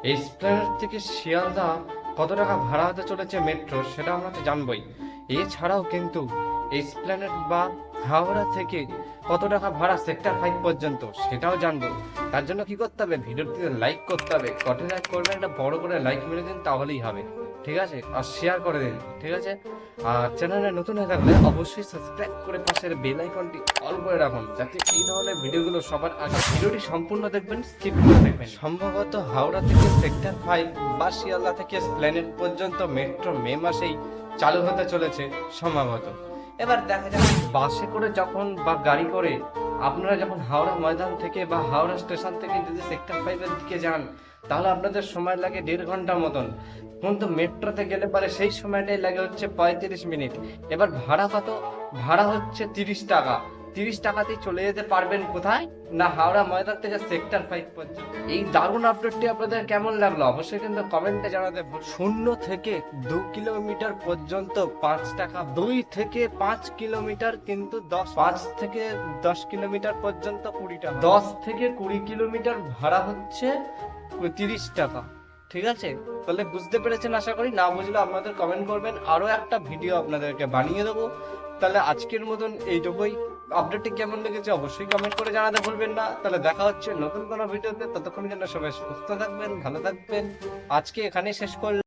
Esplanade থেকে শিয়ালদা কত টাকা ভাড়া হতে চলেছে মেট্রো, সেটা আমরা তো জানবই। এছাড়াও কিন্তু এসপ্ল্যানেড বা হাওড়া থেকে কত টাকা ভাড়া সেক্টর 5 পর্যন্ত, সেটাও জানবো। তার জন্য কি করতে হবে, ভিডিওটিতে লাইক করতে হবে। কত লাইক করবেন, একটা বড় করে লাইক মেরে দিন, তাহলেই হবে। ঠিক আছে, আর শেয়ার করে দিন। ঠিক আছে, আর চ্যানেলে নতুন হয়ে থাকলে অবশ্যই সাবস্ক্রাইব করে পাশের বেল আইকনটি অল করে রাখুন, যাতে এই ধরনের ভিডিওগুলো সবার আগে। ভিডিওটি সম্পূর্ণ দেখবেন, স্কিপ করে দেখবেন। সম্ভবত হাওড়া থেকে সেক্টর 5 বা শিয়ালদা থেকে এসপ্ল্যানেড পর্যন্ত মেট্রো মে মাসেই চালু হতে চলেছে সম্ভবত। এবার দেখা যাক বাসে করে যখন বা গাড়ি করে আপনারা যখন হাওড়া ময়দান থেকে বা হাওড়া স্টেশন থেকে যদি সেক্টর 5 এর দিকে যান, তাহলে আপনাদের সময় লাগে 1.5 ঘন্টার মতন। কিন্তু মেট্রোতে গেলে পরে সেই সময়টাই লাগে হচ্ছে 35 মিনিট। এবার ভাড়া কত? ভাড়া হচ্ছে 30 টাকা। 30 টাকাতেই চলে যেতে পারবেন কোথায় না, হাওড়া ময়দান থেকে সেক্টর 5 পর্যন্ত। এই দারুণ আপডেটটি আপনাদের কেমন লাগলো অবশ্যই কিন্তু কমেন্টে জানাতে ভুলবেন না। 0 থেকে 2 কিলোমিটার পর্যন্ত 5 টাকা, 2 থেকে 5 কিলোমিটার কিন্তু 5 থেকে 10 কিলোমিটার পর্যন্ত 20 টাকা, 10 থেকে 20 কিলোমিটার ভাড়া হচ্ছে 30 টাকা। ঠিক আছে, তাহলে বুঝতে পেরেছেন আশা করি। না বুঝলে আপনাদের কমেন্ট করবেন, আরো একটা ভিডিও আপনাদেরকে বানিয়ে দেবো। তাহলে আজকের মতন এইটুকুই। আপডেটটি কেমন লেগেছে অবশ্যই কমেন্ট করে জানাতে ভুলবেন না। তাহলে দেখা হচ্ছে নতুন কোনো ভিডিওতে, ততক্ষণ যেন সবাই সুস্থ থাকবেন, ভালো থাকবেন। আজকে এখানেই শেষ করলাম।